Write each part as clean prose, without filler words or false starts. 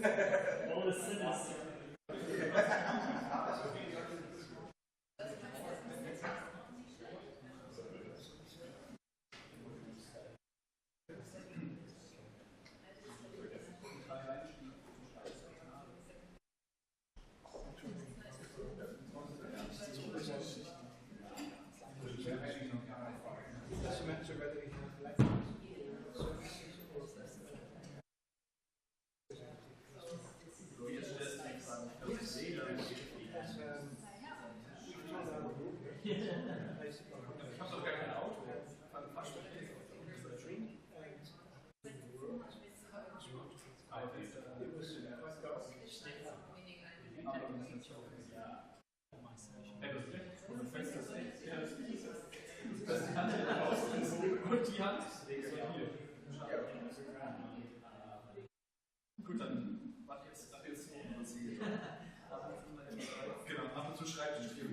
All the sinners. Gut, dann warte jetzt so, was Sie genau, ab und zu schreibt die Stimme.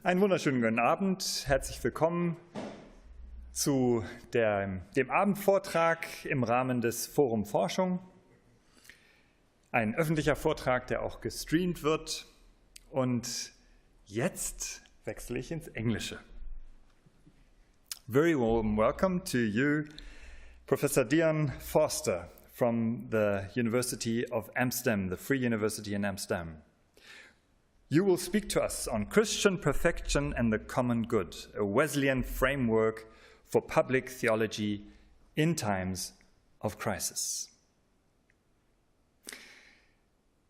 Einen wunderschönen guten Abend. Herzlich willkommen zu dem Abendvortrag im Rahmen des Forum Forschung. Ein öffentlicher Vortrag, der auch gestreamt wird. Und jetzt wechsle ich ins Englische. Very warm welcome to you, Professor Dion Forster from the University of Amsterdam, the Free University in Amsterdam. You will speak to us on Christian perfection and the common good, a Wesleyan framework for public theology in times of crisis.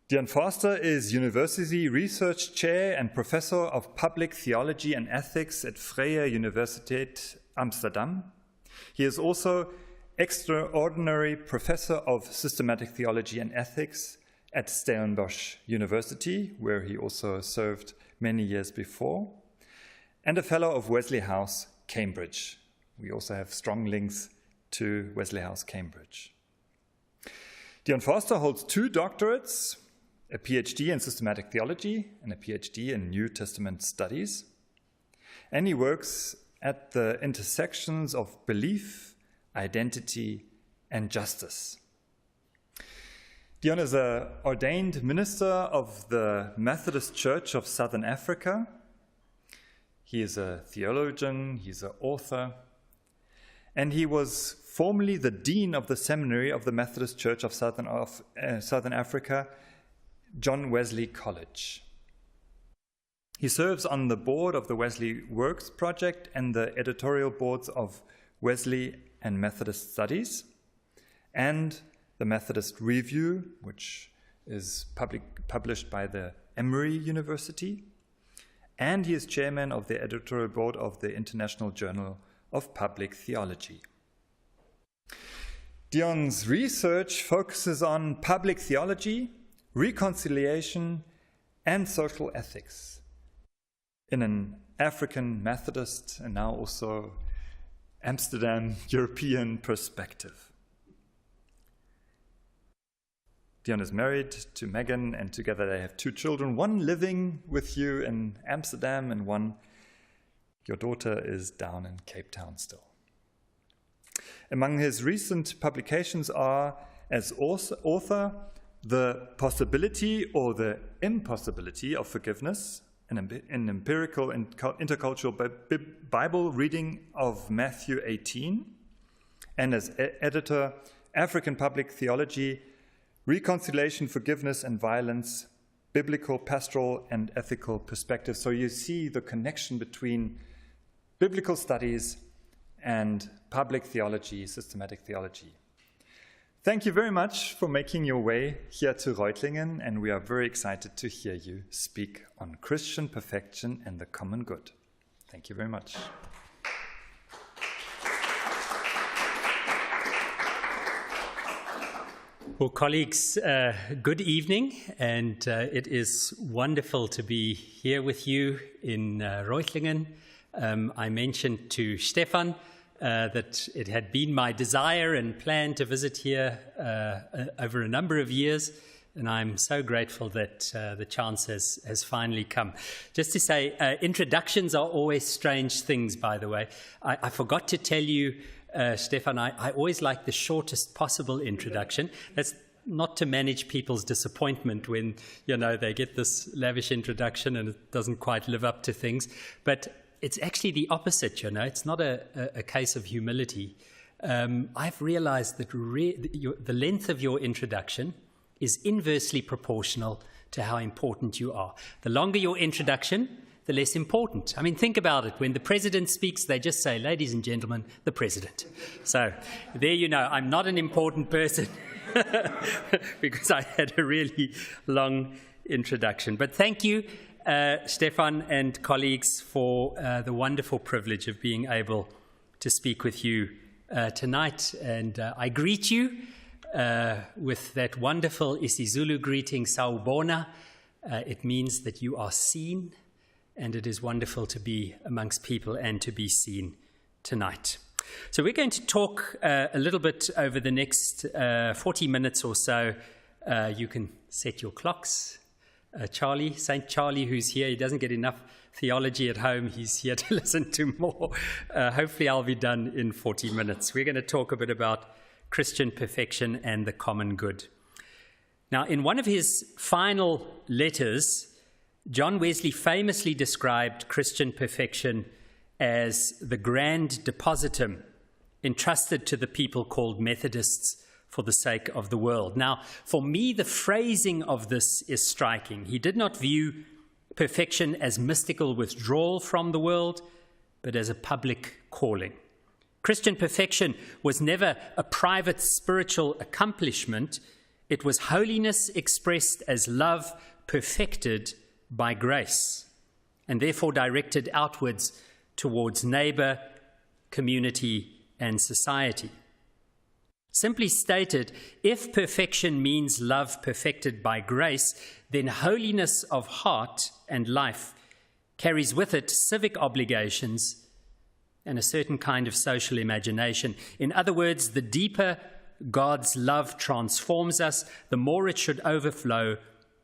Dion Forster is University Research Chair and Professor of Public Theology and Ethics at Vrije Universiteit Amsterdam. He is also Extraordinary Professor of Systematic Theology and Ethics at Stellenbosch University, where he also served many years before, and a Fellow of Wesley House, Cambridge. We also have strong links to Wesley House, Cambridge. Dion Forster holds 2 doctorates, a PhD in systematic theology and a PhD in New Testament studies, and he works at the intersections of belief, identity, and justice. Dion is an ordained minister of the Methodist Church of Southern Africa. He is a theologian, he's an author, and he was formerly the dean of the seminary of the Methodist Church of Southern Africa, John Wesley College. He serves on the board of the Wesley Works Project and the editorial boards of Wesley and Methodist Studies, and the Methodist Review, which is published by the Emory University, and he is chairman of the editorial board of the International Journal of Public Theology. Dion's research focuses on public theology, reconciliation, and social ethics in an African Methodist and now also Amsterdam European perspective. Dion is married to Megan, and together they have 2 children, one living with you in Amsterdam and one, your daughter, is down in Cape Town still. Among his recent publications are, as author, The Possibility or the Impossibility of Forgiveness, an empirical and intercultural Bible reading of Matthew 18, and as editor, African Public Theology, Reconciliation, Forgiveness, and Violence, Biblical, Pastoral, and Ethical Perspectives. So you see the connection between biblical studies and public theology, systematic theology. Thank you very much for making your way here to Reutlingen, and we are very excited to hear you speak on Christian perfection and the common good. Thank you very much. Well, colleagues, good evening, and it is wonderful to be here with you in Reutlingen. I mentioned to Stefan that it had been my desire and plan to visit here over a number of years, and I'm so grateful that the chance has finally come. Just to say, introductions are always strange things, by the way. I forgot to tell you, Stefan, I always like the shortest possible introduction. That's not to manage people's disappointment when, they get this lavish introduction and it doesn't quite live up to things. But it's actually the opposite, It's not a case of humility. I've realized that the length of your introduction is inversely proportional to how important you are. The longer your introduction, the less important. I mean, think about it. When the president speaks, they just say, "Ladies and gentlemen, the president." So there you know, I'm not an important person because I had a really long introduction. But thank you, Stefan and colleagues, for the wonderful privilege of being able to speak with you tonight. And I greet you with that wonderful isiZulu greeting, Sawubona. It means that you are seen, and it is wonderful to be amongst people and to be seen tonight. So we're going to talk a little bit over the next 40 minutes or so. You can set your clocks. Charlie, St. Charlie, who's here, he doesn't get enough theology at home. He's here to listen to more. Hopefully I'll be done in 40 minutes. We're going to talk a bit about Christian perfection and the common good. Now, in one of his final letters, John Wesley famously described Christian perfection as the grand depositum entrusted to the people called Methodists for the sake of the world. Now, for me, the phrasing of this is striking. He did not view perfection as mystical withdrawal from the world, but as a public calling. Christian perfection was never a private spiritual accomplishment. It was holiness expressed as love perfected by grace, and therefore directed outwards towards neighbor, community, and society. Simply stated, if perfection means love perfected by grace, then holiness of heart and life carries with it civic obligations and a certain kind of social imagination. In other words, the deeper God's love transforms us, the more it should overflow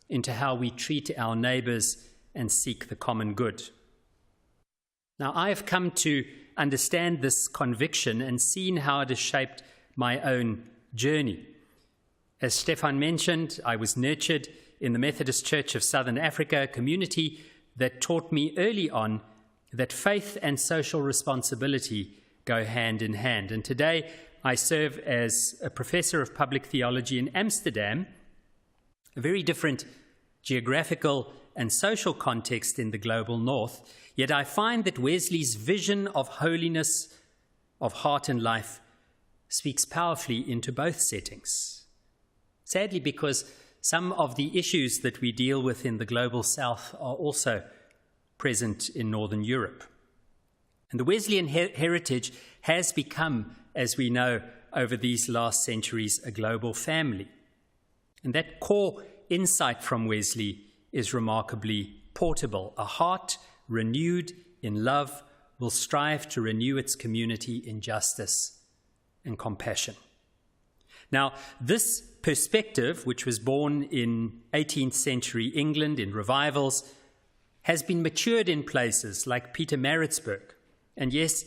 into how we treat our neighbors and seek the common good. Now, I have come to understand this conviction and seen how it has shaped my own journey. As Stefan mentioned, I was nurtured in the Methodist Church of Southern Africa, a community that taught me early on that faith and social responsibility go hand in hand. And today I serve as a professor of public theology in Amsterdam, a very different geographical and social context in the global north. Yet I find that Wesley's vision of holiness, of heart and life speaks powerfully into both settings. Sadly, because some of the issues that we deal with in the global south are also present in Northern Europe. And the Wesleyan heritage has become, as we know, over these last centuries, a global family. And that core insight from Wesley is remarkably portable. A heart renewed in love will strive to renew its community in justice and compassion. Now, this perspective, which was born in 18th century England in revivals, has been matured in places like Pietermaritzburg, and yes,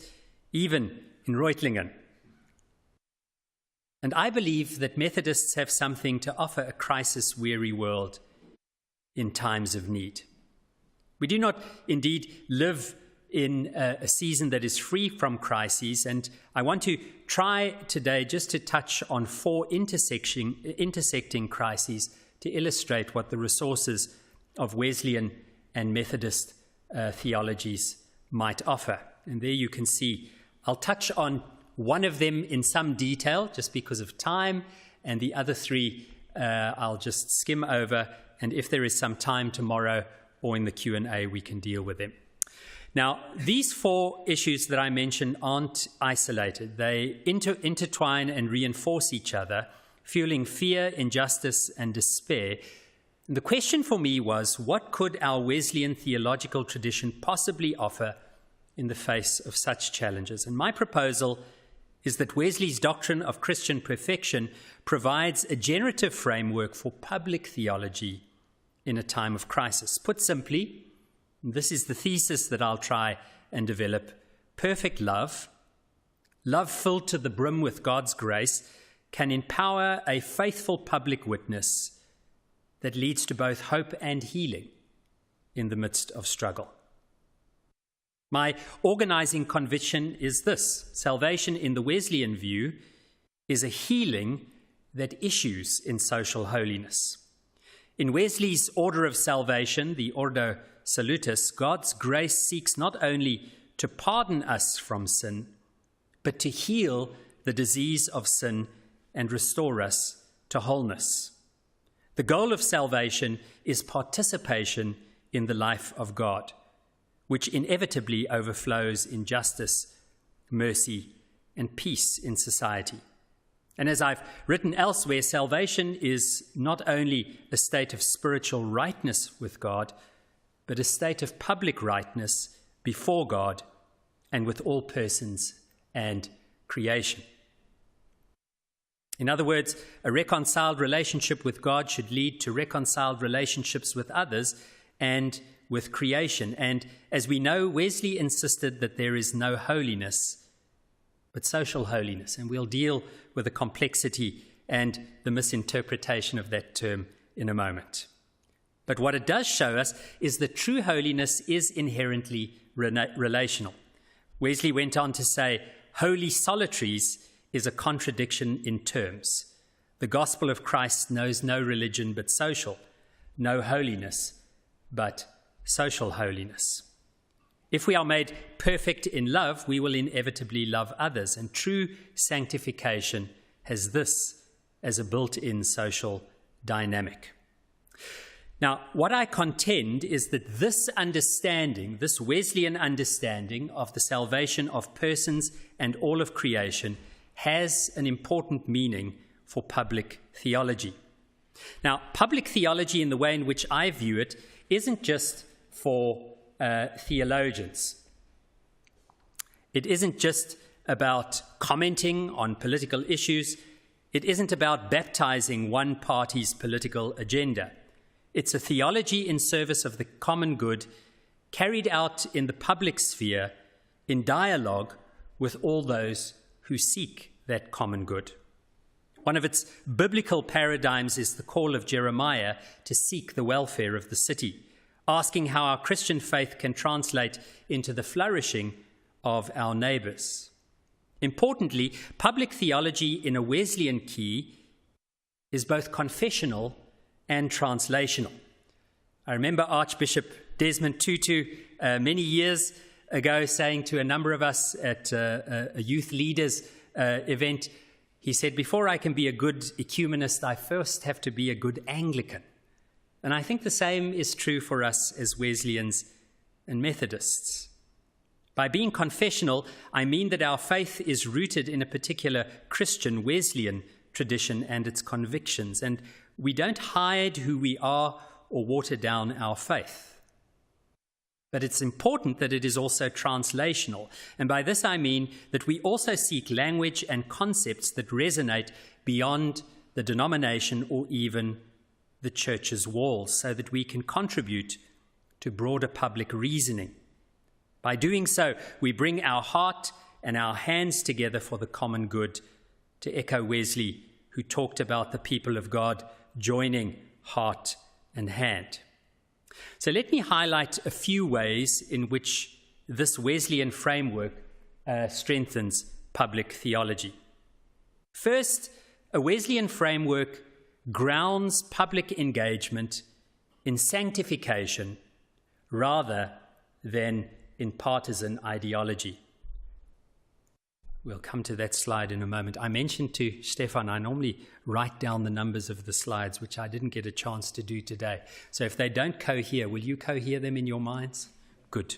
even in Reutlingen. And I believe that Methodists have something to offer a crisis-weary world in times of need. We do not indeed live in a season that is free from crises, and I want to try today just to touch on 4 intersecting crises to illustrate what the resources of Wesleyan and Methodist theologies might offer. And there you can see, I'll touch on one of them in some detail just because of time, and the other 3 I'll just skim over, and if there is some time tomorrow or in the Q&A, we can deal with them. Now, these 4 issues that I mentioned aren't isolated. They intertwine and reinforce each other, fueling fear, injustice, and despair. And the question for me was, what could our Wesleyan theological tradition possibly offer in the face of such challenges? And my proposal is that Wesley's doctrine of Christian perfection provides a generative framework for public theology in a time of crisis. Put simply, and this is the thesis that I'll try and develop, perfect love, love filled to the brim with God's grace, can empower a faithful public witness that leads to both hope and healing in the midst of struggle. My organizing conviction is this: salvation in the Wesleyan view is a healing that issues in social holiness. In Wesley's order of salvation, the Ordo Salutis, God's grace seeks not only to pardon us from sin, but to heal the disease of sin and restore us to wholeness. The goal of salvation is participation in the life of God, which inevitably overflows in justice, mercy, and peace in society. And as I've written elsewhere, salvation is not only a state of spiritual rightness with God, but a state of public rightness before God and with all persons and creation. In other words, a reconciled relationship with God should lead to reconciled relationships with others and with creation. And as we know, Wesley insisted that there is no holiness, but social holiness. And we'll deal with the complexity and the misinterpretation of that term in a moment. But what it does show us is that true holiness is inherently relational. Wesley went on to say, holy solitaries is a contradiction in terms. The gospel of Christ knows no religion but social, no holiness but social holiness. If we are made perfect in love, we will inevitably love others, and true sanctification has this as a built-in social dynamic. Now, what I contend is that this understanding, this Wesleyan understanding of the salvation of persons and all of creation, has an important meaning for public theology. Now, public theology, in the way in which I view it, isn't just for theologians. It isn't just about commenting on political issues. It isn't about baptizing one party's political agenda. It's a theology in service of the common good, carried out in the public sphere, in dialogue with all those who seek that common good. One of its biblical paradigms is the call of Jeremiah to seek the welfare of the city, asking how our Christian faith can translate into the flourishing of our neighbors. Importantly, public theology in a Wesleyan key is both confessional and translational. I remember Archbishop Desmond Tutu many years ago saying to a number of us at a youth leaders event, he said, before I can be a good ecumenist, I first have to be a good Anglican. And I think the same is true for us as Wesleyans and Methodists. By being confessional, I mean that our faith is rooted in a particular Christian Wesleyan tradition and its convictions, and we don't hide who we are or water down our faith. But it's important that it is also translational, and by this I mean that we also seek language and concepts that resonate beyond the denomination or even the church's walls, so that we can contribute to broader public reasoning. By doing so, we bring our heart and our hands together for the common good, to echo Wesley, who talked about the people of God joining heart and hand. So let me highlight a few ways in which this Wesleyan framework strengthens public theology. First, a Wesleyan framework grounds public engagement in sanctification rather than in partisan ideology. We'll come to that slide in a moment. I mentioned to Stefan, I normally write down the numbers of the slides, which I didn't get a chance to do today. So if they don't cohere, will you cohere them in your minds? Good.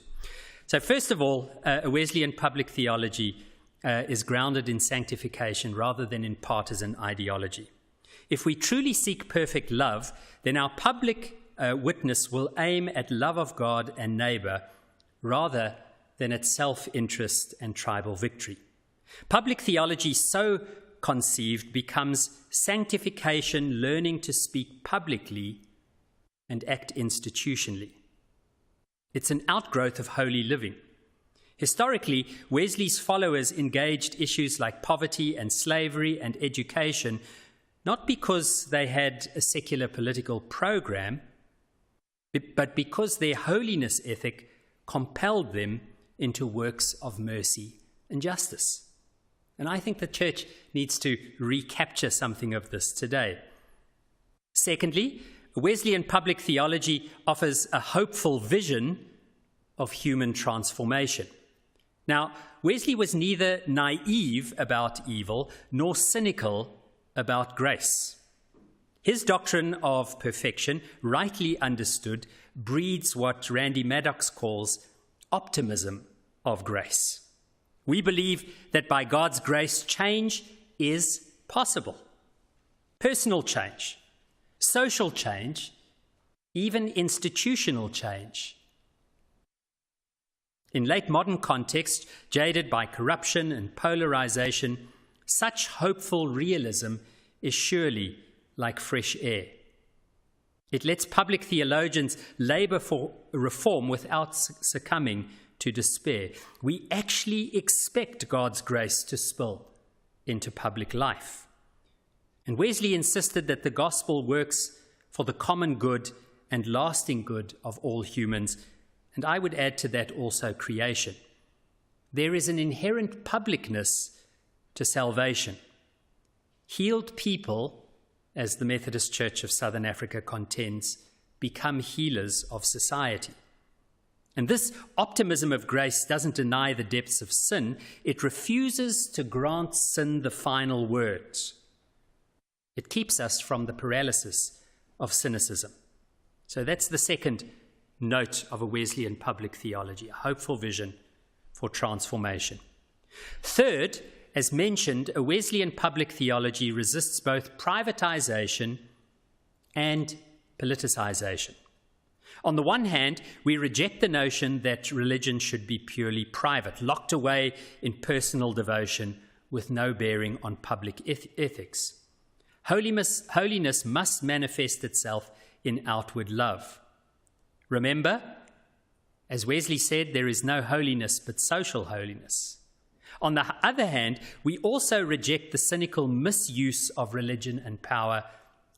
So first of all, a Wesleyan public theology is grounded in sanctification rather than in partisan ideology. If we truly seek perfect love, then our public witness will aim at love of God and neighbor rather than at self-interest and tribal victory. Public theology so conceived becomes sanctification, learning to speak publicly and act institutionally. It's an outgrowth of holy living. Historically, Wesley's followers engaged issues like poverty and slavery and education, not because they had a secular political program, but because their holiness ethic compelled them into works of mercy and justice. And I think the church needs to recapture something of this today. Secondly, Wesleyan public theology offers a hopeful vision of human transformation. Now, Wesley was neither naive about evil nor cynical about grace. His doctrine of perfection, rightly understood, breeds what Randy Maddox calls optimism of grace. We believe that by God's grace, change is possible. Personal change, social change, even institutional change. In late modern context, jaded by corruption and polarization, such hopeful realism is surely like fresh air. It lets public theologians labor for reform without succumbing to despair. We actually expect God's grace to spill into public life. And Wesley insisted that the gospel works for the common good and lasting good of all humans, and I would add to that also creation. There is an inherent publicness to salvation. Healed people, as the Methodist Church of Southern Africa contends, become healers of society. And this optimism of grace doesn't deny the depths of sin. It refuses to grant sin the final word. It keeps us from the paralysis of cynicism. So that's the second note of a Wesleyan public theology, a hopeful vision for transformation. Third, as mentioned, a Wesleyan public theology resists both privatization and politicization. On the one hand, we reject the notion that religion should be purely private, locked away in personal devotion with no bearing on public ethics. Holiness must manifest itself in outward love. Remember, as Wesley said, there is no holiness but social holiness. On the other hand, we also reject the cynical misuse of religion and power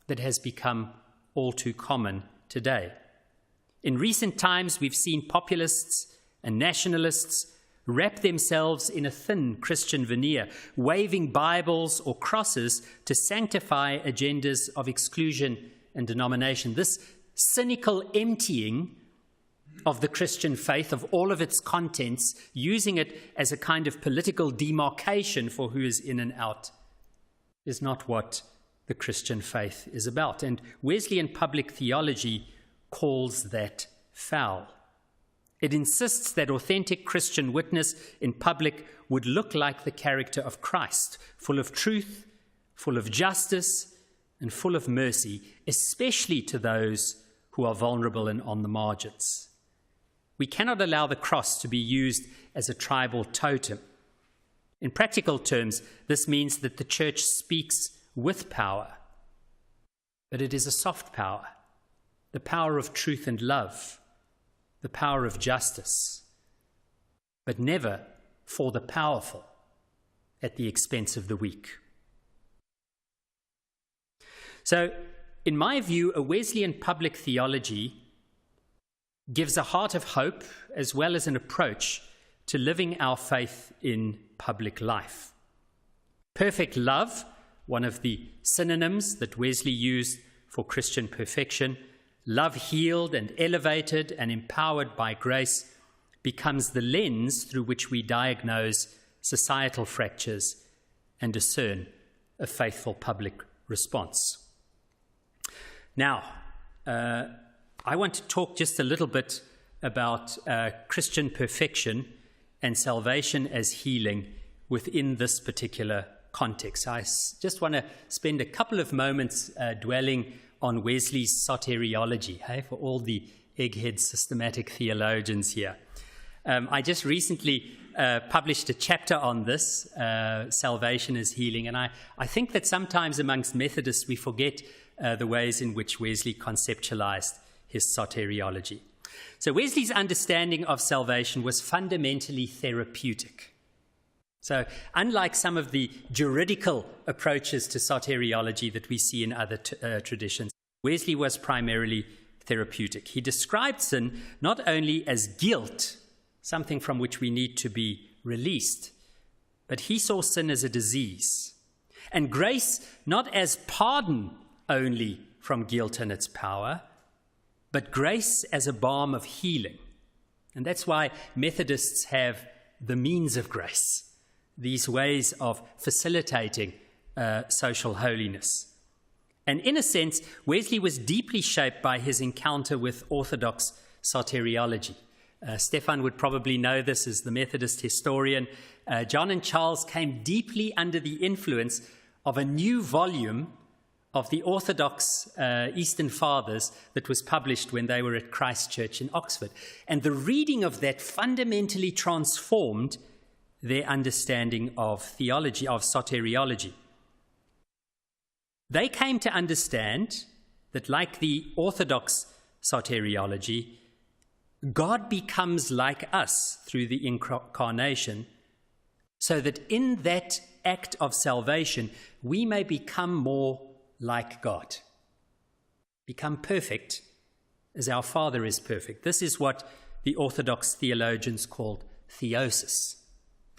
that has become all too common today. In recent times, we've seen populists and nationalists wrap themselves in a thin Christian veneer, waving Bibles or crosses to sanctify agendas of exclusion and denomination. This cynical emptying of the Christian faith, of all of its contents, using it as a kind of political demarcation for who is in and out, is not what the Christian faith is about. And Wesleyan public theology calls that foul. It insists that authentic Christian witness in public would look like the character of Christ, full of truth, full of justice, and full of mercy, especially to those who are vulnerable and on the margins. We cannot allow the cross to be used as a tribal totem. In practical terms, this means that the church speaks with power, but it is a soft power, the power of truth and love, the power of justice, but never for the powerful at the expense of the weak. So, in my view, a Wesleyan public theology gives a heart of hope as well as an approach to living our faith in public life. Perfect love, one of the synonyms that Wesley used for Christian perfection, love healed and elevated and empowered by grace, becomes the lens through which we diagnose societal fractures and discern a faithful public response. Now, I want to talk just a little bit about Christian perfection and salvation as healing within this particular context. I just want to spend a couple of moments dwelling on Wesley's soteriology, for all the egghead systematic theologians here. I just recently published a chapter on this, salvation as healing, and I think that sometimes amongst Methodists we forget the ways in which Wesley conceptualized his soteriology. So Wesley's understanding of salvation was fundamentally therapeutic. So unlike some of the juridical approaches to soteriology that we see in other traditions, Wesley was primarily therapeutic. He described sin not only as guilt, something from which we need to be released, but he saw sin as a disease, and grace not as pardon only from guilt and its power, but grace as a balm of healing. And that's why Methodists have the means of grace, these ways of facilitating social holiness. And in a sense, Wesley was deeply shaped by his encounter with Orthodox soteriology. Stefan would probably know this as the Methodist historian. John and Charles came deeply under the influence of a new volume of the Orthodox Eastern Fathers that was published when they were at Christ Church in Oxford. And the reading of that fundamentally transformed their understanding of theology, of soteriology. They came to understand that, like the Orthodox soteriology, God becomes like us through the incarnation, so that in that act of salvation, we may become more like God, become perfect as our Father is perfect. This is what the Orthodox theologians called theosis,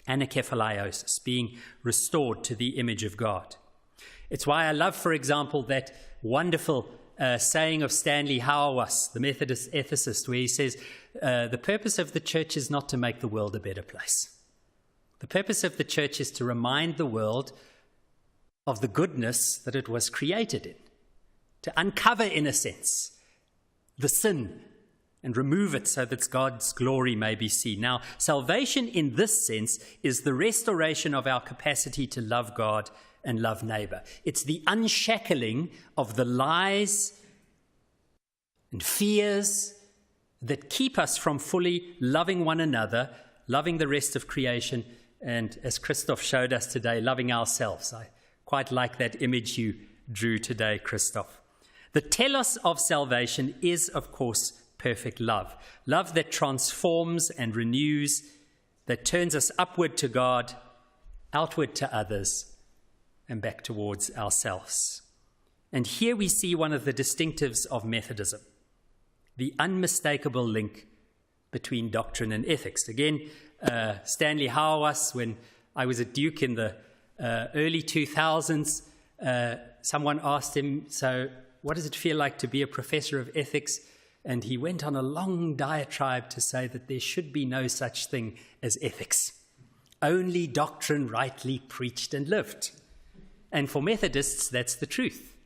anakephalaiosis, being restored to the image of God. It's why I love, for example, that wonderful saying of Stanley Hauerwas, the Methodist ethicist, where he says, the purpose of the church is not to make the world a better place. The purpose of the church is to remind the world of the goodness that it was created in, to uncover, in a sense, the sin and remove it so that God's glory may be seen. Now, salvation in this sense is the restoration of our capacity to love God and love neighbor. It's the unshackling of the lies and fears that keep us from fully loving one another, loving the rest of creation, and as Christoph showed us today, loving ourselves. I quite like that image you drew today, Christoph. The telos of salvation is, of course, perfect love. Love that transforms and renews, that turns us upward to God, outward to others, and back towards ourselves. And here we see one of the distinctives of Methodism, the unmistakable link between doctrine and ethics. Again, Stanley Hauerwas, when I was at Duke in the early 2000s, someone asked him, so what does it feel like to be a professor of ethics? and he went on a long diatribe to say that there should be no such thing as ethics. Only doctrine rightly preached and lived. And for Methodists, that's the truth.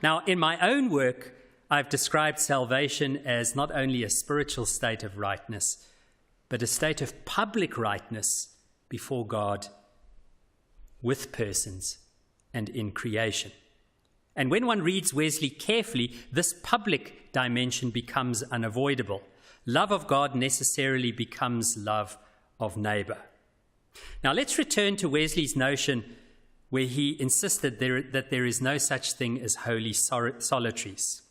Now, in my own work, I've described salvation as not only a spiritual state of rightness, but a state of public rightness before God, with persons, and in creation. And when one reads Wesley carefully, this public dimension becomes unavoidable. Love of God necessarily becomes love of neighbor. Now let's return to Wesley's notion where he insisted that there is no such thing as holy solitaries.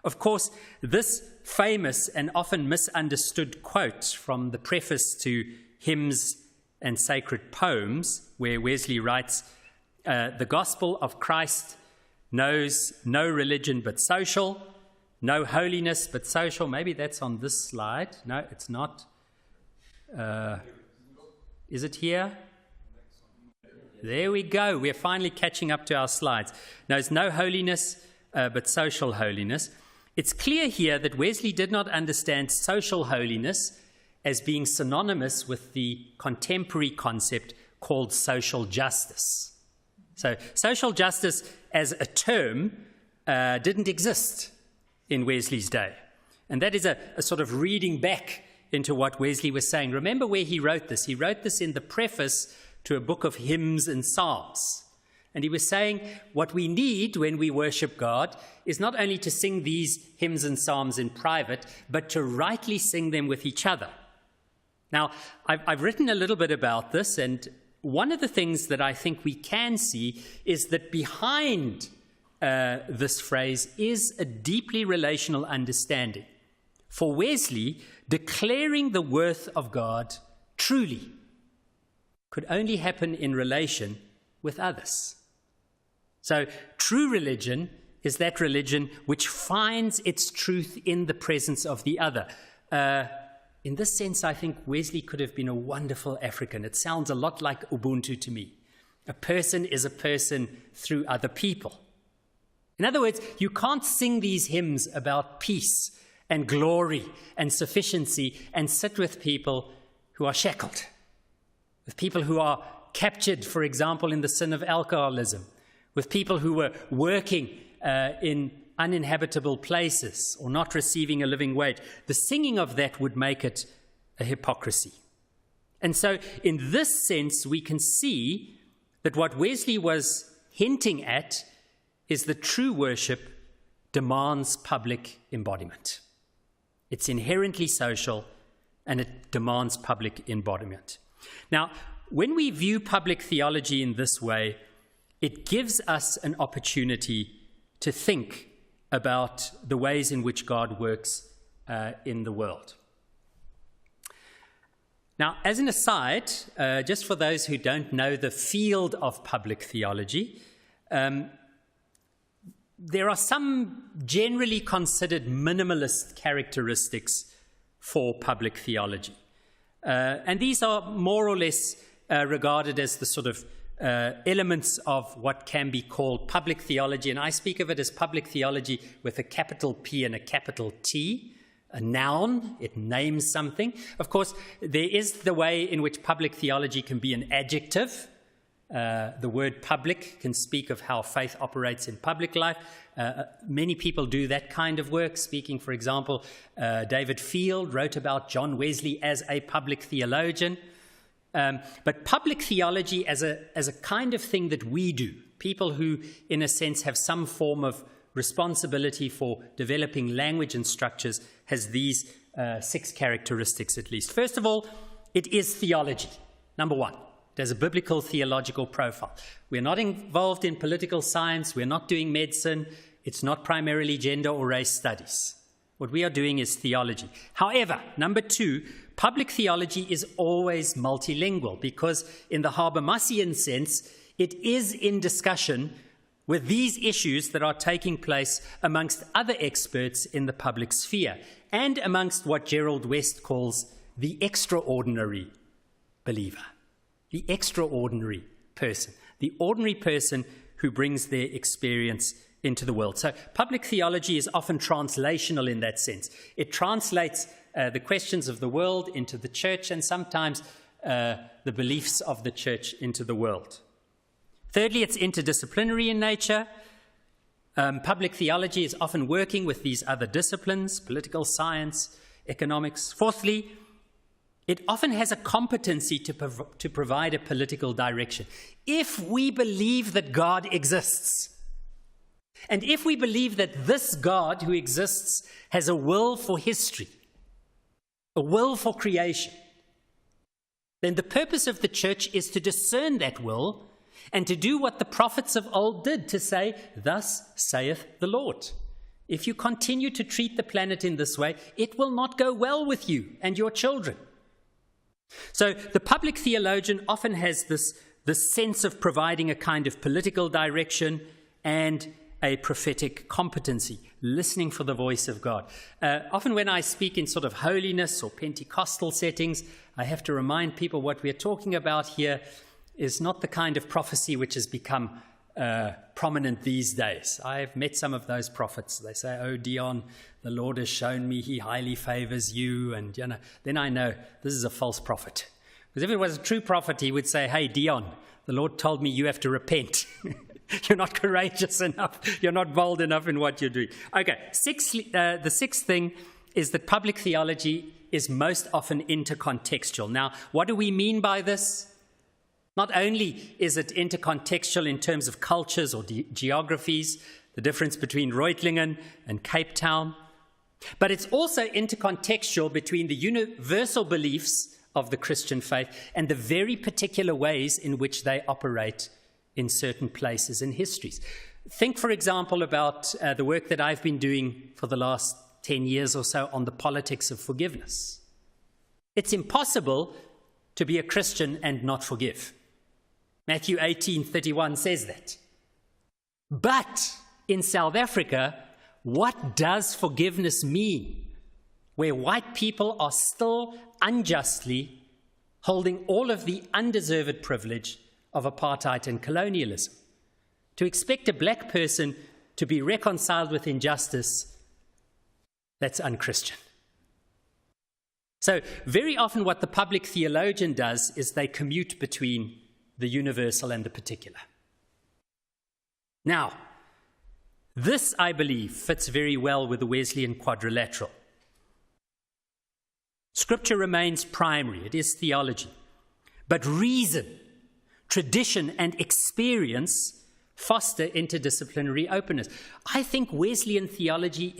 Of course, this famous and often misunderstood quote from the preface to Hymns and Sacred Poems, where Wesley writes, the gospel of Christ knows no religion but social, no holiness but social. Maybe that's on this slide. No, it's not. Is it here? There we go. We're finally catching up to our slides. Knows no holiness but social holiness. It's clear here that Wesley did not understand social holiness as being synonymous with the contemporary concept called social justice. So social justice as a term didn't exist in Wesley's day. And that is a sort of reading back into what Wesley was saying. Remember where he wrote this. He wrote this in the preface to a book of hymns and psalms. And he was saying what we need when we worship God is not only to sing these hymns and psalms in private, but to rightly sing them with each other. Now, I've written a little bit about this, and one of the things that I think we can see is that behind this phrase is a deeply relational understanding. For Wesley, declaring the worth of God truly could only happen in relation with others. So true religion is that religion which finds its truth in the presence of the other. In this sense, I think Wesley could have been a wonderful African. It sounds a lot like Ubuntu to me. A person is a person through other people. In other words, you can't sing these hymns about peace and glory and sufficiency and sit with people who are shackled, with people who are captured, for example, in the sin of alcoholism, with people who were working in uninhabitable places or not receiving a living wage. The singing of that would make it a hypocrisy. And so in this sense, we can see that what Wesley was hinting at is that true worship demands public embodiment. It's inherently social and it demands public embodiment. Now, when we view public theology in this way, it gives us an opportunity to think about the ways in which God works in the world. Now, as an aside, just for those who don't know the field of public theology, there are some generally considered minimalist characteristics for public theology. And these are more or less regarded as the sort of elements of what can be called public theology. And I speak of it as public theology with a capital P and a capital T. A noun, it names something. Of course, there is the way in which public theology can be an adjective. The word public can speak of how faith operates in public life. Many people do that kind of work. Speaking, for example, David Field wrote about John Wesley as a public theologian. But public theology as a kind of thing that we do, people who, in a sense, have some form of responsibility for developing language and structures, has these 6 characteristics at least. First of all, it is theology, number 1. It has a biblical theological profile. We're not involved in political science. We're not doing medicine. It's not primarily gender or race studies. What we are doing is theology. However, number 2, public theology is always multilingual because in the Habermasian sense, it is in discussion with these issues that are taking place amongst other experts in the public sphere and amongst what Gerald West calls the extraordinary believer, the extraordinary person, the ordinary person who brings their experience into the world. So public theology is often translational in that sense. It translates the questions of the world into the church, and sometimes the beliefs of the church into the world. Thirdly, it's interdisciplinary in nature. Public theology is often working with these other disciplines, political science, economics. Fourthly, it often has a competency to provide a political direction. If we believe that God exists, and if we believe that this God who exists has a will for history, a will for creation, then the purpose of the church is to discern that will and to do what the prophets of old did, to say, "Thus saith the Lord. If you continue to treat the planet in this way, it will not go well with you and your children." So the public theologian often has this sense of providing a kind of political direction and a prophetic competency, listening for the voice of God. Often when I speak in sort of holiness or Pentecostal settings, I have to remind people what we're talking about here is not the kind of prophecy which has become prominent these days. I've met some of those prophets. They say, "Oh, Dion, the Lord has shown me he highly favors you." And, then I know this is a false prophet. Because if it was a true prophet, he would say, "Hey, Dion, the Lord told me you have to repent. You're not courageous enough. You're not bold enough in what you're doing." Okay, the sixth thing is that public theology is most often intercontextual. Now, what do we mean by this? Not only is it intercontextual in terms of cultures or geographies, the difference between Reutlingen and Cape Town, but it's also intercontextual between the universal beliefs of the Christian faith and the very particular ways in which they operate in certain places and histories. Think, for example, about the work that I've been doing for the last 10 years or so on the politics of forgiveness. It's impossible to be a Christian and not forgive. Matthew 18:31 says that. But in South Africa, what does forgiveness mean, where white people are still unjustly holding all of the undeserved privilege of apartheid and colonialism? To expect a black person to be reconciled with injustice, that's unchristian. So very often what the public theologian does is they commute between the universal and the particular. Now, this, I believe, fits very well with the Wesleyan quadrilateral. Scripture remains primary, it is theology, but reason, tradition, and experience foster interdisciplinary openness. I think Wesleyan theology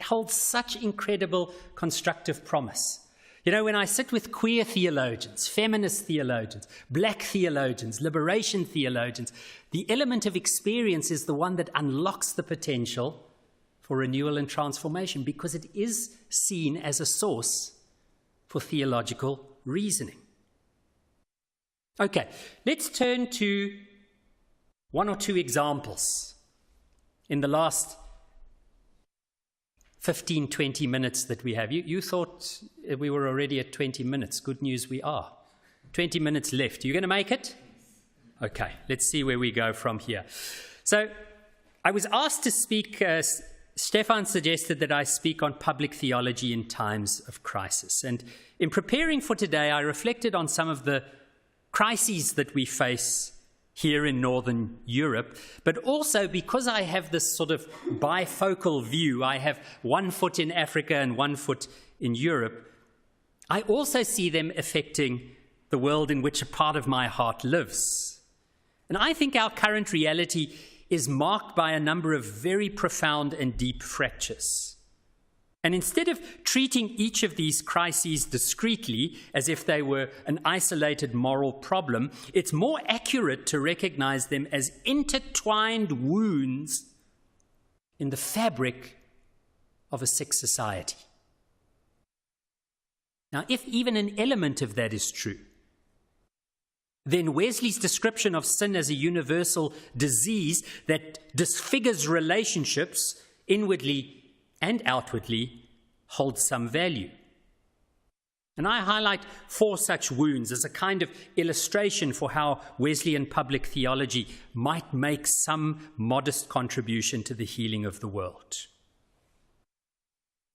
holds such incredible constructive promise. When I sit with queer theologians, feminist theologians, black theologians, liberation theologians, the element of experience is the one that unlocks the potential for renewal and transformation, because it is seen as a source for theological reasoning. Okay, let's turn to one or two examples in the last 15, 20 minutes that we have. You thought we were already at 20 minutes. Good news, we are. 20 minutes left. You going to make it? Okay, let's see where we go from here. So I was asked to speak, Stefan suggested that I speak on public theology in times of crisis. And in preparing for today, I reflected on some of the crises that we face here in Northern Europe, but also because I have this sort of bifocal view, I have one foot in Africa and one foot in Europe, I also see them affecting the world in which a part of my heart lives. And I think our current reality is marked by a number of very profound and deep fractures. And instead of treating each of these crises discretely as if they were an isolated moral problem, it's more accurate to recognize them as intertwined wounds in the fabric of a sick society. Now, if even an element of that is true, then Wesley's description of sin as a universal disease that disfigures relationships inwardly and outwardly holds some value. And I highlight 4 such wounds as a kind of illustration for how Wesleyan public theology might make some modest contribution to the healing of the world.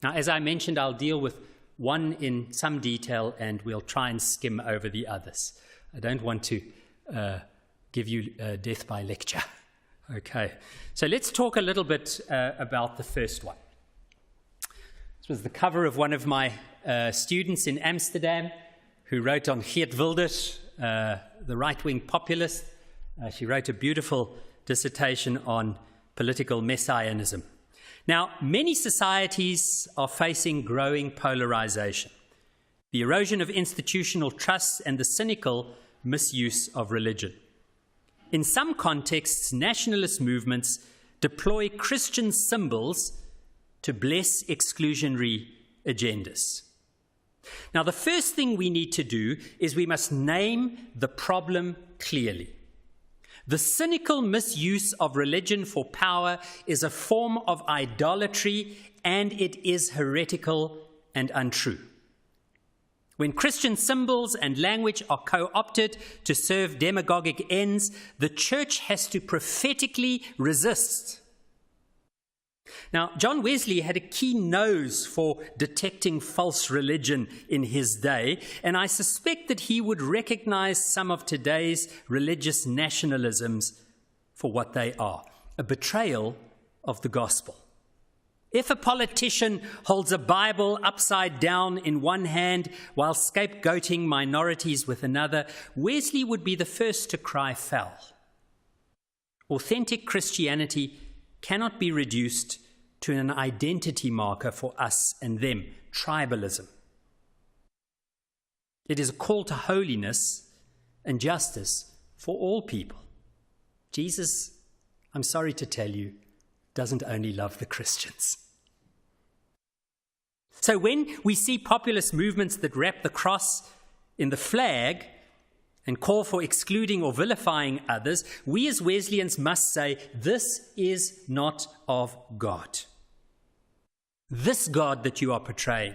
Now, as I mentioned, I'll deal with one in some detail and we'll try and skim over the others. I don't want to give you death by lecture. Okay, so let's talk a little bit about the first one. This was the cover of one of my students in Amsterdam who wrote on Geert Wilders, the right-wing populist. She wrote a beautiful dissertation on political messianism. Now, many societies are facing growing polarization, the erosion of institutional trust and the cynical misuse of religion. In some contexts, nationalist movements deploy Christian symbols to bless exclusionary agendas. Now, the first thing we need to do is we must name the problem clearly. The cynical misuse of religion for power is a form of idolatry, and it is heretical and untrue. When Christian symbols and language are co-opted to serve demagogic ends, the church has to prophetically resist. Now, John Wesley had a keen nose for detecting false religion in his day, and I suspect that he would recognize some of today's religious nationalisms for what they are, a betrayal of the gospel. If a politician holds a Bible upside down in one hand while scapegoating minorities with another, Wesley would be the first to cry foul. Authentic Christianity cannot be reduced to an identity marker for us and them, tribalism. It is a call to holiness and justice for all people. Jesus, I'm sorry to tell you, doesn't only love the Christians. So when we see populist movements that wrap the cross in the flag and call for excluding or vilifying others, we as Wesleyans must say, this is not of God. This God that you are portraying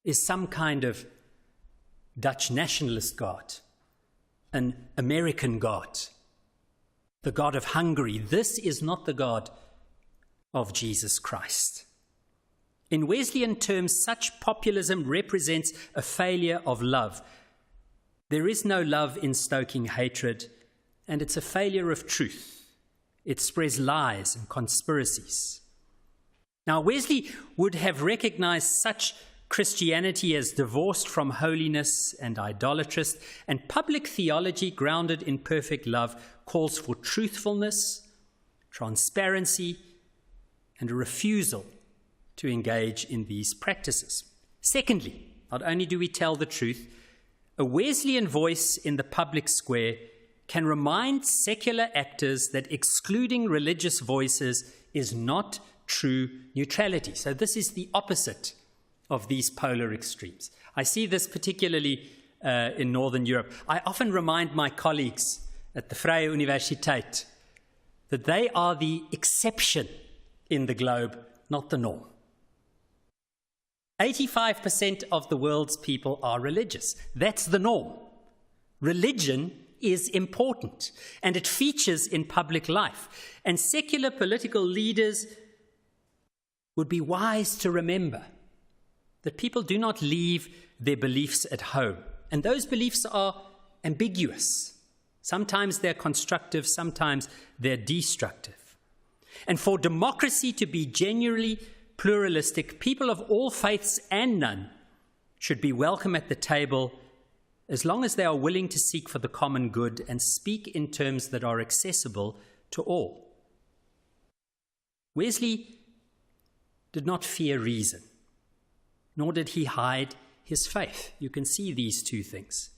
is some kind of Dutch nationalist God, an American God, the God of Hungary. This is not the God of Jesus Christ. In Wesleyan terms, such populism represents a failure of love. There is no love in stoking hatred, and it's a failure of truth. It spreads lies and conspiracies. Now, Wesley would have recognized such Christianity as divorced from holiness and idolatrous, and public theology grounded in perfect love calls for truthfulness, transparency, and a refusal to engage in these practices. Secondly, not only do we tell the truth, a Wesleyan voice in the public square can remind secular actors that excluding religious voices is not true neutrality. So this is the opposite of these polar extremes. I see this particularly in Northern Europe. I often remind my colleagues at the Vrije Universiteit that they are the exception in the globe, not the norm. 85% of the world's people are religious. That's the norm. Religion is important, and it features in public life. And secular political leaders would be wise to remember that people do not leave their beliefs at home. And those beliefs are ambiguous. Sometimes they're constructive, sometimes they're destructive. And for democracy to be genuinely pluralistic, people of all faiths and none should be welcome at the table as long as they are willing to seek for the common good and speak in terms that are accessible to all. Wesley did not fear reason, nor did he hide his faith. You can see these two things,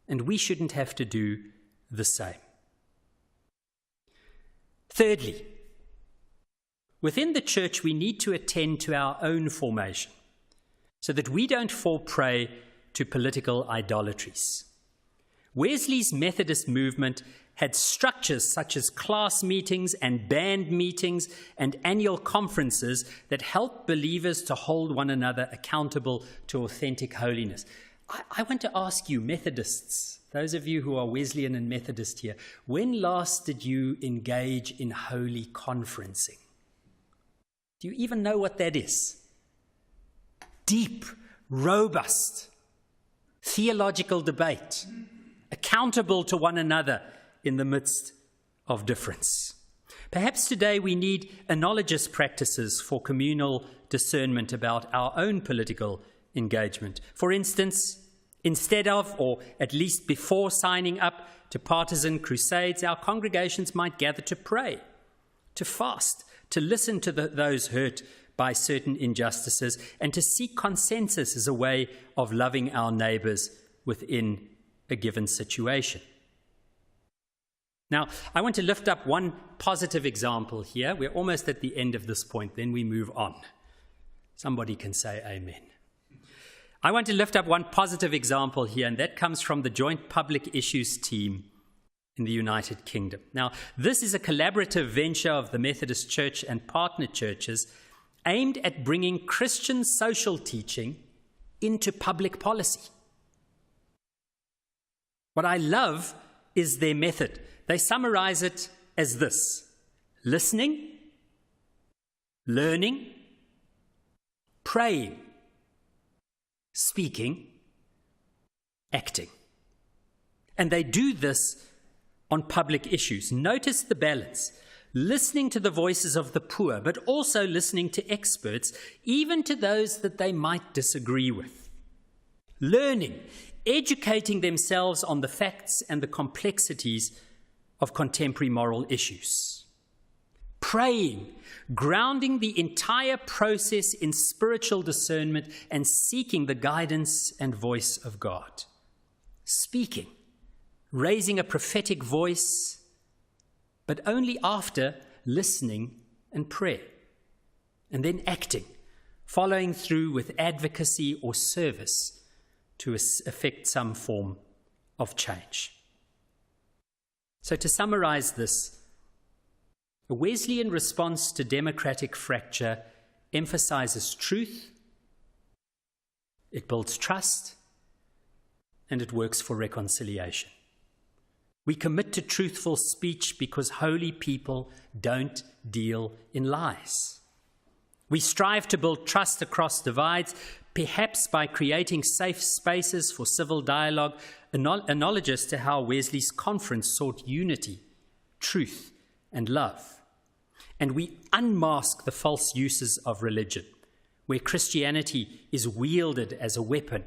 and we shouldn't have to do the same. Thirdly, within the church, we need to attend to our own formation so that we don't fall prey to political idolatries. Wesley's Methodist movement had structures such as class meetings and band meetings and annual conferences that helped believers to hold one another accountable to authentic holiness. I want to ask you, Methodists, those of you who are Wesleyan and Methodist here, when last did you engage in holy conferencing? Do you even know what that is? Deep, robust, theological debate, accountable to one another in the midst of difference. Perhaps today we need analogous practices for communal discernment about our own political engagement. For instance, instead of, or at least before signing up to partisan crusades, our congregations might gather to pray, to fast, to listen to those hurt by certain injustices, and to seek consensus as a way of loving our neighbors within a given situation. Now, I want to lift up one positive example here. We're almost at the end of this point, then we move on. Somebody can say amen. I want to lift up one positive example here, and that comes from the Joint Public Issues team in the United Kingdom. Now, this is a collaborative venture of the Methodist Church and partner churches aimed at bringing Christian social teaching into public policy. What I love is their method. They summarize it as this: listening, learning, praying, speaking, acting. And they do this on public issues. Notice the balance. Listening to the voices of the poor, but also listening to experts, even to those that they might disagree with. Learning, educating themselves on the facts and the complexities of contemporary moral issues. Praying, grounding the entire process in spiritual discernment and seeking the guidance and voice of God. Speaking, raising a prophetic voice, but only after listening and prayer. And then acting, following through with advocacy or service to effect some form of change. So to summarize this, a Wesleyan response to democratic fracture emphasizes truth, it builds trust, and it works for reconciliation. We commit to truthful speech because holy people don't deal in lies. We strive to build trust across divides, perhaps by creating safe spaces for civil dialogue, analogous to how Wesley's conference sought unity, truth, and love. And we unmask the false uses of religion, where Christianity is wielded as a weapon,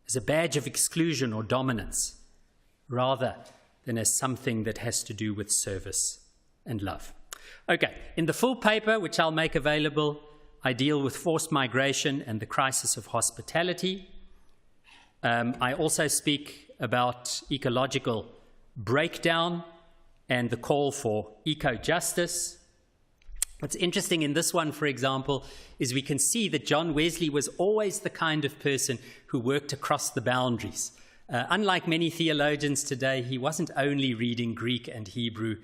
as a badge of exclusion or dominance, rather than as something that has to do with service and love. Okay, in the full paper, which I'll make available, I deal with forced migration and the crisis of hospitality. I also speak about ecological breakdown and the call for eco-justice. What's interesting in this one, for example, is we can see that John Wesley was always the kind of person who worked across the boundaries. Unlike many theologians today, he wasn't only reading Greek and Hebrew,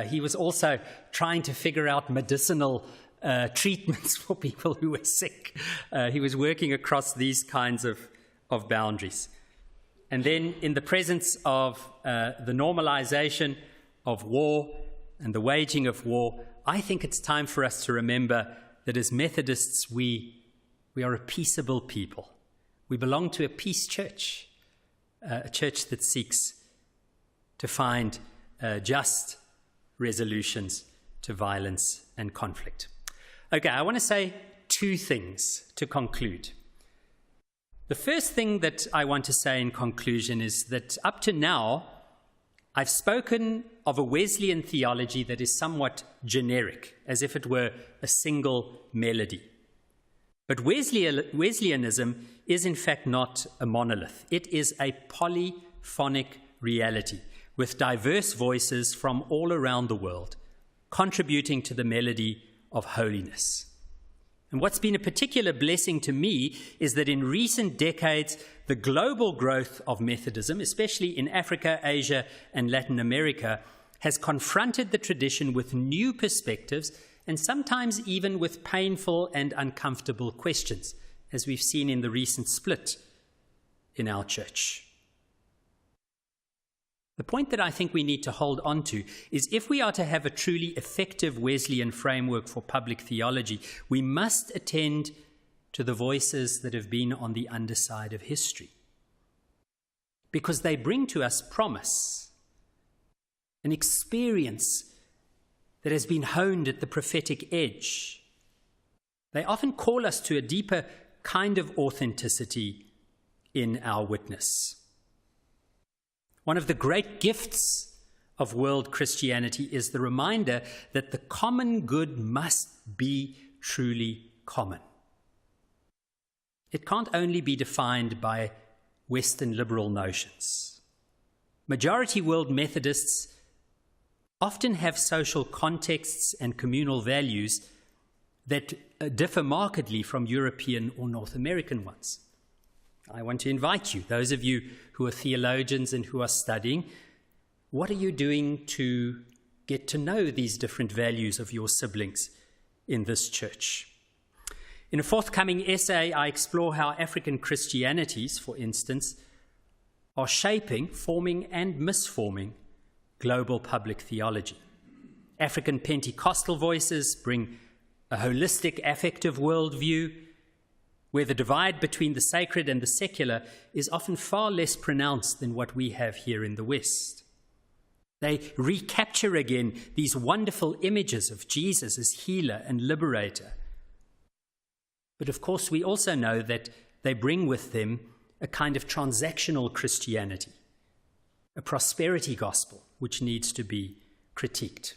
he was also trying to figure out medicinal treatments for people who were sick. He was working across these kinds of boundaries. And then in the presence of the normalization of war and the waging of war, I think it's time for us to remember that as Methodists, we are a peaceable people. We belong to a peace church, a church that seeks to find just resolutions to violence and conflict. Okay, I want to say two things to conclude. The first thing that I want to say in conclusion is that up to now, I've spoken of a Wesleyan theology that is somewhat generic, as if it were a single melody. But Wesleyanism is in fact not a monolith. It is a polyphonic reality with diverse voices from all around the world, contributing to the melody of holiness. And what's been a particular blessing to me is that in recent decades, the global growth of Methodism, especially in Africa, Asia, and Latin America, has confronted the tradition with new perspectives and sometimes even with painful and uncomfortable questions, as we've seen in the recent split in our church. The point that I think we need to hold on to is if we are to have a truly effective Wesleyan framework for public theology, we must attend to the voices that have been on the underside of history, because they bring to us promise, an experience that has been honed at the prophetic edge. They often call us to a deeper kind of authenticity in our witness. One of the great gifts of world Christianity is the reminder that the common good must be truly common. It can't only be defined by Western liberal notions. Majority world Methodists often have social contexts and communal values that differ markedly from European or North American ones. I want to invite you, those of you who are theologians and who are studying, what are you doing to get to know these different values of your siblings in this church? In a forthcoming essay, I explore how African Christianities, for instance, are shaping, forming, and misforming global public theology. African Pentecostal voices bring a holistic affective worldview where the divide between the sacred and the secular is often far less pronounced than what we have here in the West. They recapture again these wonderful images of Jesus as healer and liberator. But of course, we also know that they bring with them a kind of transactional Christianity, a prosperity gospel, which needs to be critiqued.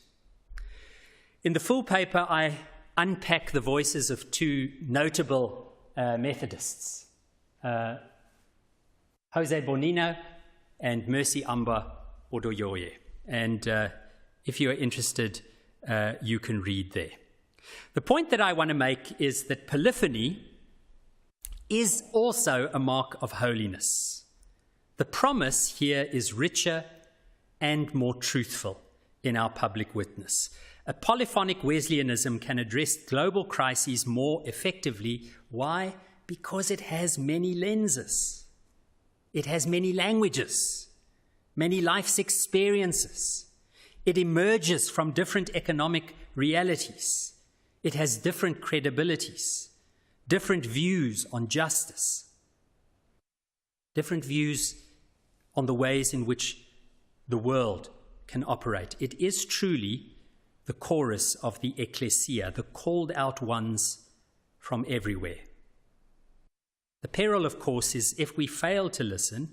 In the full paper, I unpack the voices of two notable Methodists, Jose Bonino and Mercy Amba Odoyoye. And if you are interested, you can read there. The point that I want to make is that polyphony is also a mark of holiness. The promise here is richer and more truthful in our public witness. A polyphonic Wesleyanism can address global crises more effectively. Why? Because it has many lenses. It has many languages, many life's experiences. It emerges from different economic realities. It has different credibilities, different views on justice, different views on the ways in which the world can operate. It is truly the chorus of the ecclesia, the called out ones from everywhere. The peril, of course, is if we fail to listen,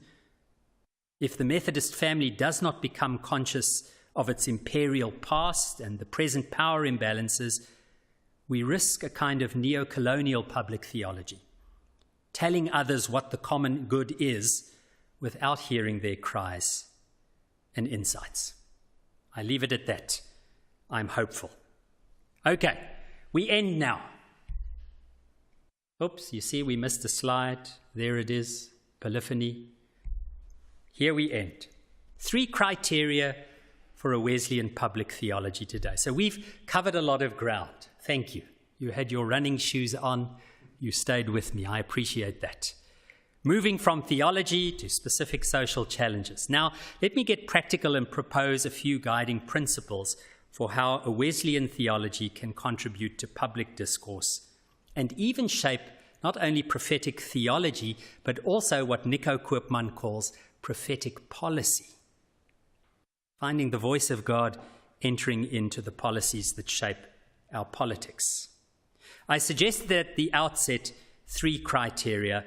if the Methodist family does not become conscious of its imperial past and the present power imbalances, we risk a kind of neo-colonial public theology, telling others what the common good is without hearing their cries and insights. I leave it at that. I'm hopeful. Okay, we end now. Oops, you see we missed a slide. There it is, polyphony. Here we end. 3 criteria for a Wesleyan public theology today. So we've covered a lot of ground. Thank you. You had your running shoes on. You stayed with me. I appreciate that. Moving from theology to specific social challenges. Now, let me get practical and propose a few guiding principles for how a Wesleyan theology can contribute to public discourse and even shape not only prophetic theology, but also what Nico Koopman calls prophetic policy. Finding the voice of God entering into the policies that shape our politics. I suggest that at the outset 3 criteria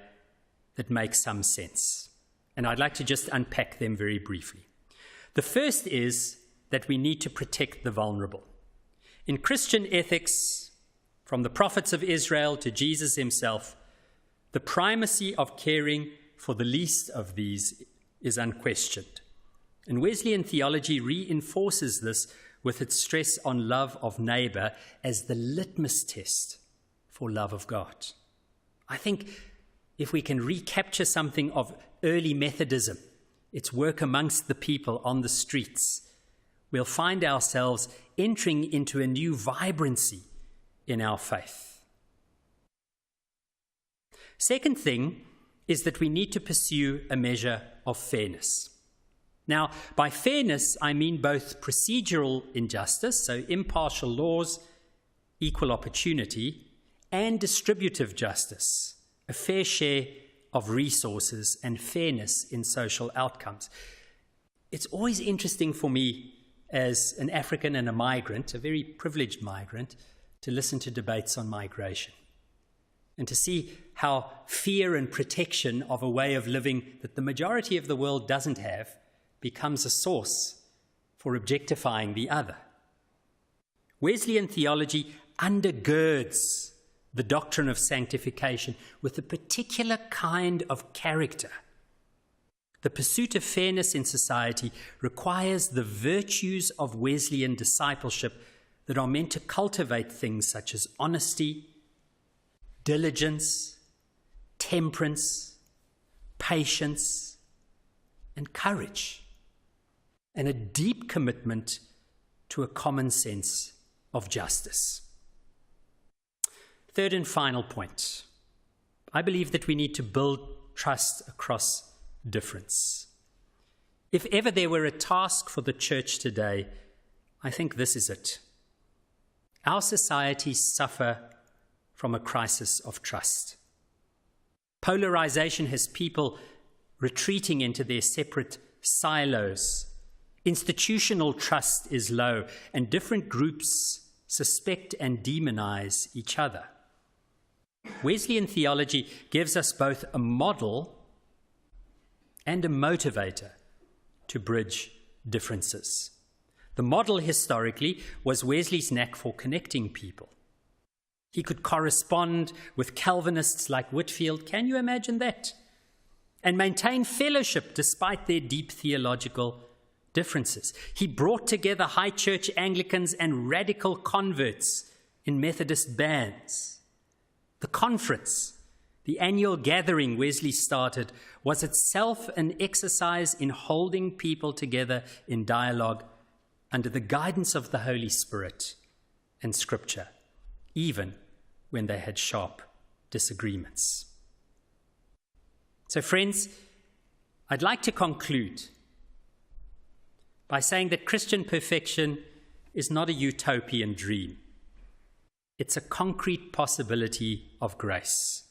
that make some sense, and I'd like to just unpack them very briefly. The first is that we need to protect the vulnerable. In Christian ethics, from the prophets of Israel to Jesus himself, the primacy of caring for the least of these is unquestioned. And Wesleyan theology reinforces this with its stress on love of neighbor as the litmus test for love of God. I think if we can recapture something of early Methodism, its work amongst the people on the streets, we'll find ourselves entering into a new vibrancy in our faith. Second thing is that we need to pursue a measure of fairness. Now, by fairness, I mean both procedural injustice, so impartial laws, equal opportunity, and distributive justice, a fair share of resources and fairness in social outcomes. It's always interesting for me as an African and a migrant, a very privileged migrant, to listen to debates on migration and to see how fear and protection of a way of living that the majority of the world doesn't have becomes a source for objectifying the other. Wesleyan theology undergirds the doctrine of sanctification with a particular kind of character. The pursuit of fairness in society requires the virtues of Wesleyan discipleship that are meant to cultivate things such as honesty, diligence, temperance, patience, and courage, and a deep commitment to a common sense of justice. Third and final point, I believe that we need to build trust across difference. If ever there were a task for the church today, I think this is it. Our societies suffer from a crisis of trust. Polarization has people retreating into their separate silos. Institutional trust is low, and different groups suspect and demonize each other. Wesleyan theology gives us both a model and a motivator to bridge differences. The model historically was Wesley's knack for connecting people. He could correspond with Calvinists like Whitefield, can you imagine that? And maintain fellowship despite their deep theological differences. He brought together high church Anglicans and radical converts in Methodist bands. The conference, the annual gathering Wesley started, was itself an exercise in holding people together in dialogue under the guidance of the Holy Spirit and Scripture, even when they had sharp disagreements. So, friends, I'd like to conclude by saying that Christian perfection is not a utopian dream. It's a concrete possibility of grace.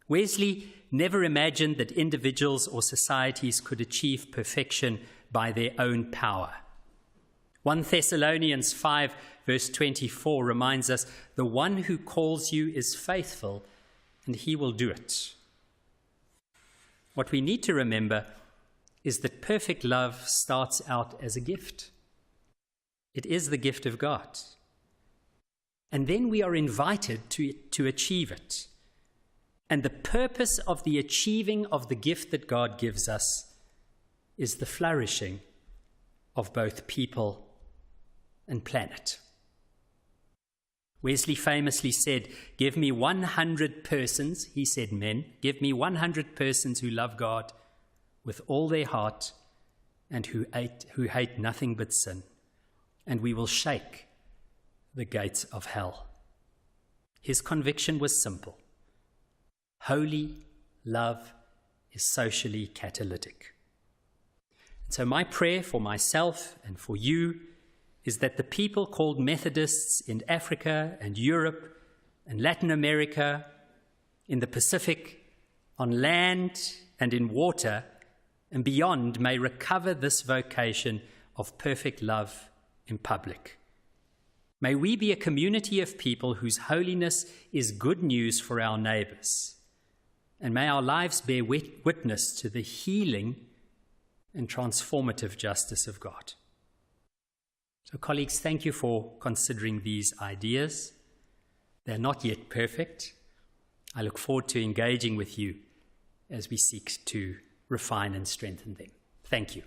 Wesley never imagined that individuals or societies could achieve perfection by their own power. 1 Thessalonians 5 verse 24 reminds us, the one who calls you is faithful, and he will do it. What we need to remember is that perfect love starts out as a gift. It is the gift of God. And then we are invited to achieve it. And the purpose of the achieving of the gift that God gives us is the flourishing of both people and planet. Wesley famously said, give me 100 persons, he said men, give me 100 persons who love God with all their heart and who hate nothing but sin, and we will shake the gates of hell. His conviction was simple. Holy love is socially catalytic. And so my prayer for myself and for you is that the people called Methodists in Africa and Europe and Latin America, in the Pacific, on land and in water and beyond may recover this vocation of perfect love in public. May we be a community of people whose holiness is good news for our neighbors, and may our lives bear witness to the healing and transformative justice of God. So, colleagues, thank you for considering these ideas. They're not yet perfect. I look forward to engaging with you as we seek to refine and strengthen them. Thank you.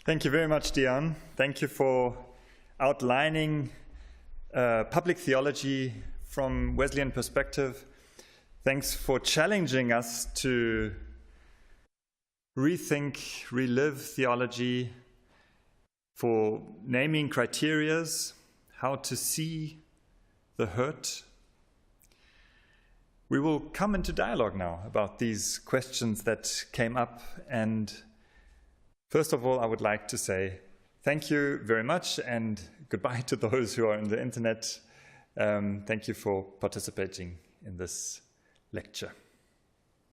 Thank you very much, Dion. Thank you for outlining public theology from Wesleyan perspective. Thanks for challenging us to rethink, relive theology, for naming criterias, how to see the hurt. We will come into dialogue now about these questions that came up. And first of all, I would like to say thank you very much and goodbye to those who are on the internet. Thank you for participating in this lecture.